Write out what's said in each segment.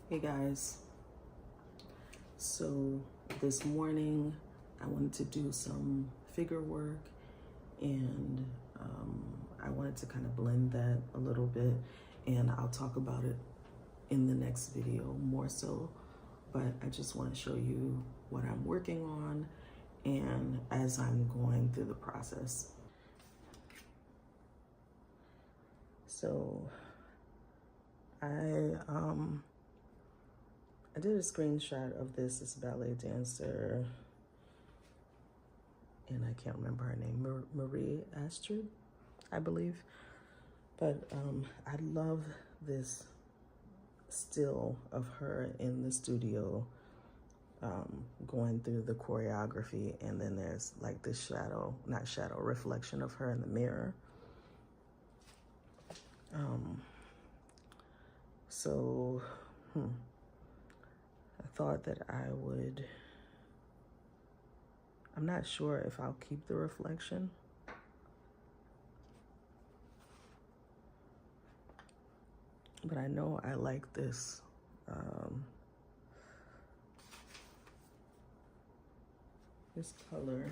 Hey guys, so this morning I wanted to do some figure work and I wanted to kind of blend that a little bit, and I'll talk about it in the next video more so, but I just want to show you what I'm working on and as I'm going through the process. So I did a screenshot of this ballet dancer, and I can't remember her name, Marie Astrid, I believe. But I love this still of her in the studio going through the choreography, and then there's like this reflection of her in the mirror. So I thought that I'm not sure if I'll keep the reflection. But I know I like this this color,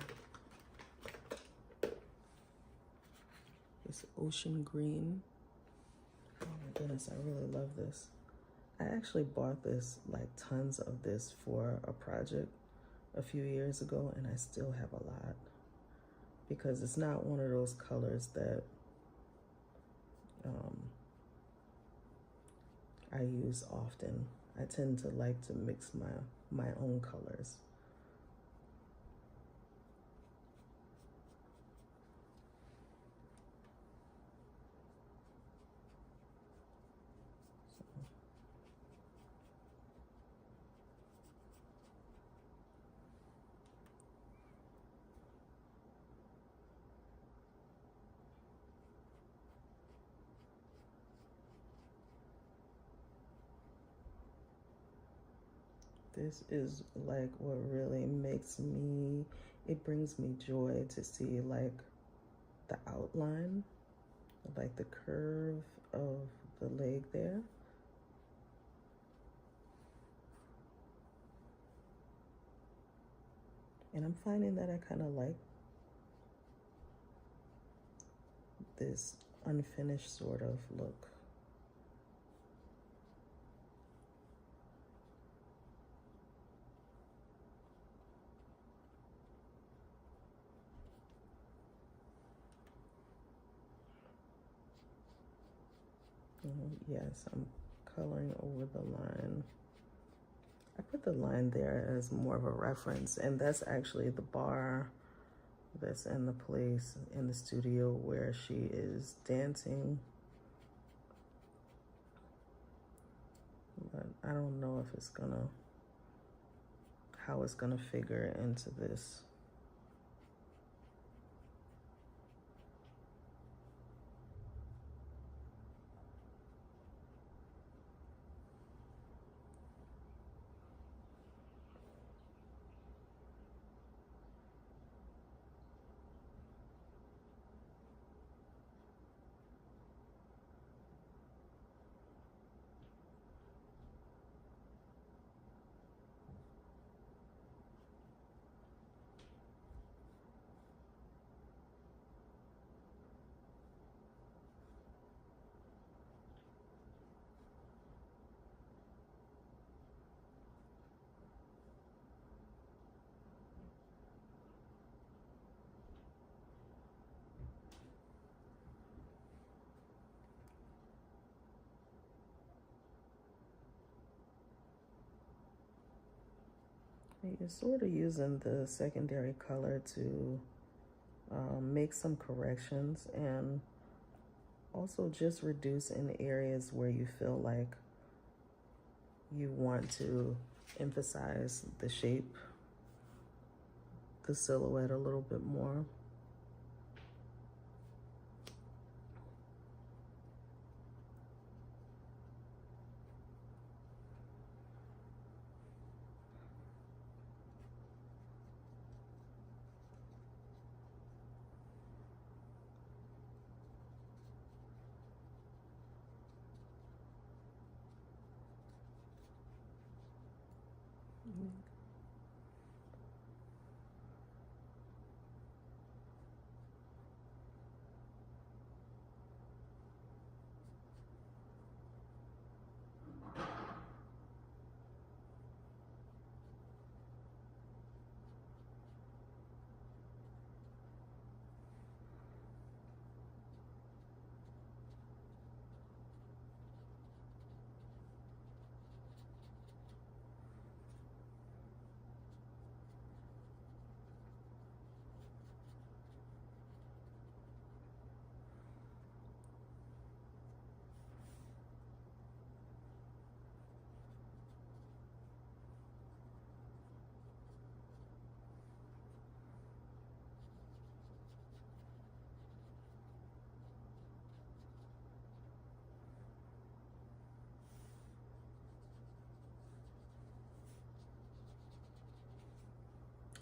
this ocean green. Oh my goodness, I really love this. I actually bought this, like tons of this, for a project a few years ago, and I still have a lot because it's not one of those colors that I use often. I tend to like to mix my own colors. This is like what really makes it brings me joy to see like the outline, like the curve of the leg there. And I'm finding that I kind of like this unfinished sort of look. Yes, I'm coloring over the line. I put the line there as more of a reference, and that's actually the bar that's in the place in the studio where she is dancing. But I don't know if it's how it's gonna figure into this. You're sort of using the secondary color to make some corrections, and also just reduce in areas where you feel like you want to emphasize the shape, the silhouette a little bit more.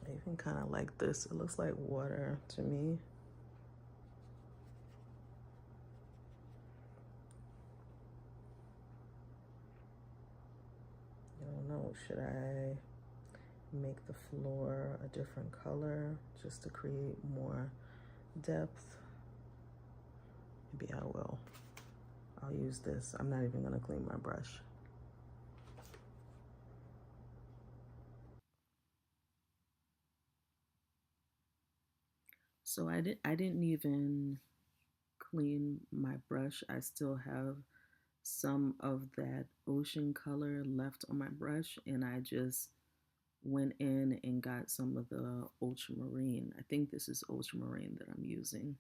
I even kind of like this. It looks like water to me. I don't know, should I make the floor a different color just to create more depth? Maybe I will. I'll use this. I'm not even gonna clean my brush. So I didn't even clean my brush. I still have some of that ocean color left on my brush, and I just went in and got some of the ultramarine. I think this is ultramarine that I'm using.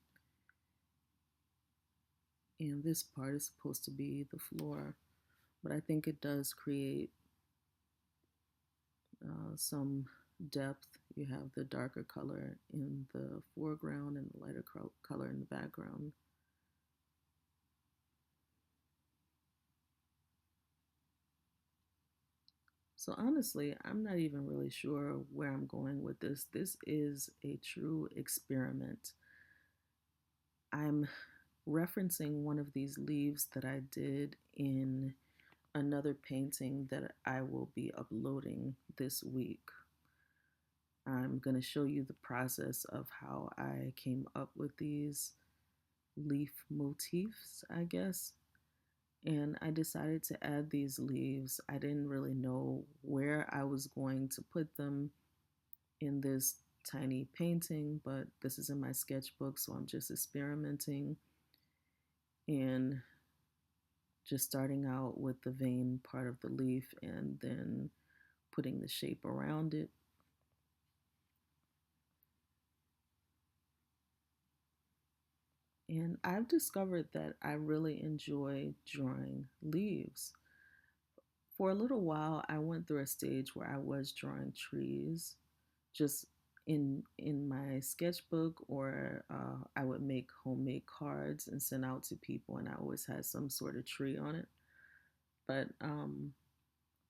And this part is supposed to be the floor, but I think it does create some depth. You have the darker color in the foreground and the lighter color in the background. So honestly, I'm not even really sure where I'm going with this. This is a true experiment. I'm referencing one of these leaves that I did in another painting that I will be uploading this week. I'm going to show you the process of how I came up with these leaf motifs, I guess. And I decided to add these leaves. I didn't really know where I was going to put them in this tiny painting, but this is in my sketchbook, so I'm just experimenting and just starting out with the vein part of the leaf and then putting the shape around it. And I've discovered that I really enjoy drawing leaves. For a little while, I went through a stage where I was drawing trees just in my sketchbook, or I would make homemade cards and send out to people, and I always had some sort of tree on it. But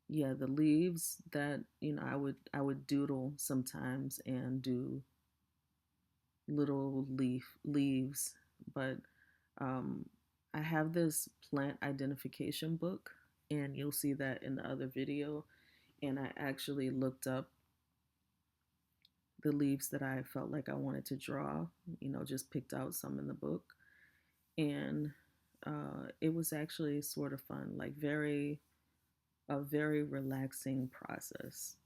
yeah, the leaves that I would doodle sometimes and do little leaves, but um, I have this plant identification book, and you'll see that in the other video. And I actually looked up the leaves that I felt like I wanted to draw, just picked out some in the book. And it was actually sort of fun, like a very relaxing process.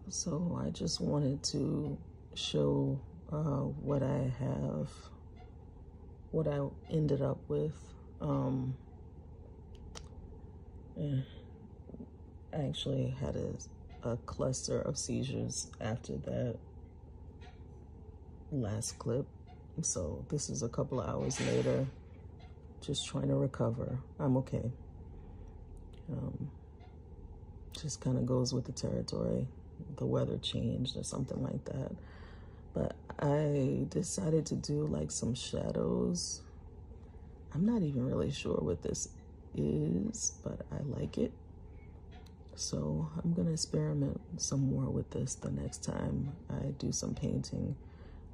So I just wanted to show what I ended up with. I actually had a cluster of seizures after that last clip. So this is a couple of hours later, just trying to recover. I'm okay. Just kind of goes with the territory. The weather changed or something like that. But I decided to do like some shadows. I'm not even really sure what this is, but I like it. So I'm gonna experiment some more with this the next time I do some painting.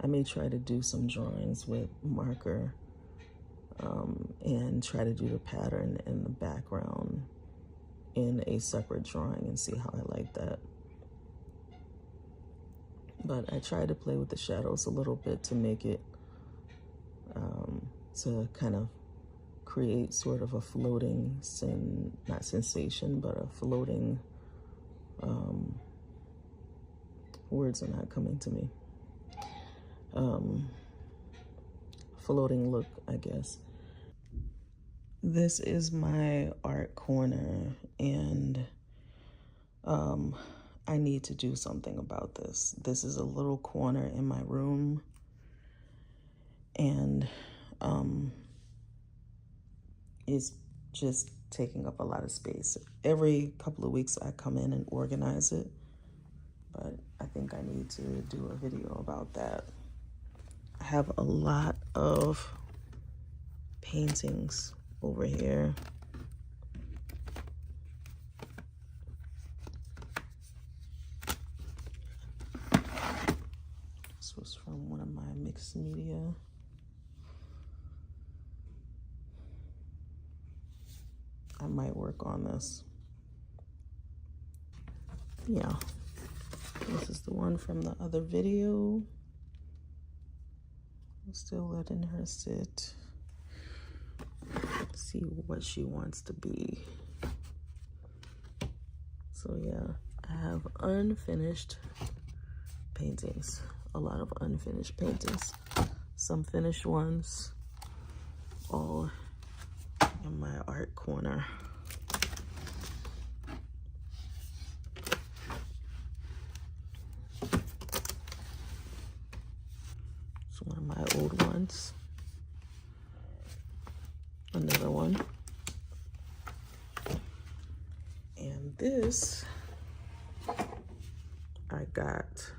I may try to do some drawings with marker and try to do the pattern in the background in a separate drawing and see how I like that. But I tried to play with the shadows a little bit to make it, to kind of create sort of a floating, not sensation, but a floating, words are not coming to me. Floating look, I guess. This is my art corner, and I need to do something about this. This is a little corner in my room, and it's just taking up a lot of space. Every couple of weeks I come in and organize it, but I think I need to do a video about that. I have a lot of paintings over here. This was from one of my mixed media. I might work on this. Yeah, this is the one from the other video. I'm still letting her sit. See what she wants to be. So yeah, I have unfinished paintings. A lot of unfinished paintings. Some finished ones. All in my art corner. It's one of my old ones. Another one. And this I got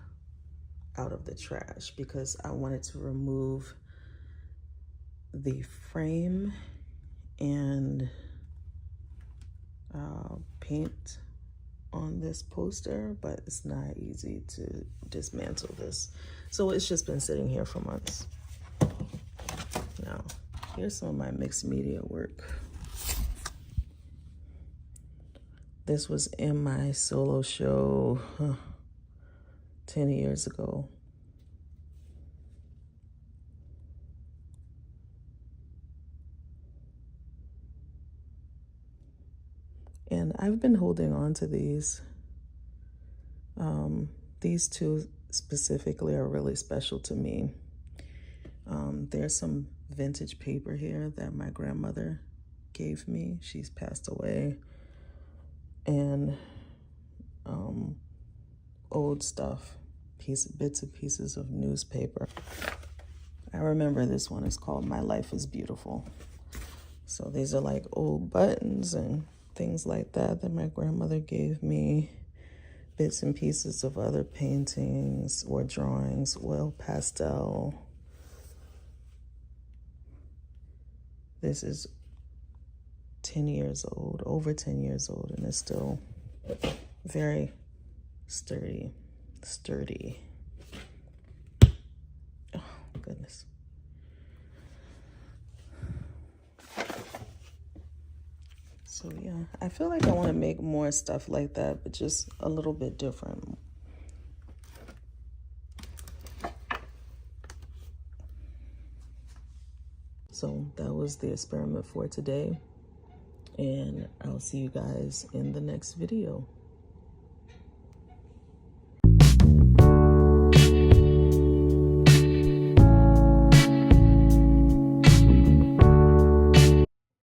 out of the trash because I wanted to remove the frame and paint on this poster, but it's not easy to dismantle this. So it's just been sitting here for months. Now, here's some of my mixed media work. This was in my solo show 10 years ago. And I've been holding on to these. These two specifically are really special to me. There's some vintage paper here that my grandmother gave me. She's passed away. And old stuff, bits and pieces of newspaper. I remember this one is called My Life is Beautiful. So these are like old buttons and things like that that my grandmother gave me. Bits and pieces of other paintings or drawings, oil pastel. This is 10 years old, over 10 years old, and it's still very sturdy. Oh, goodness. So yeah, I feel like I want to make more stuff like that, but just a little bit different. So that was the experiment for today, and I'll see you guys in the next video.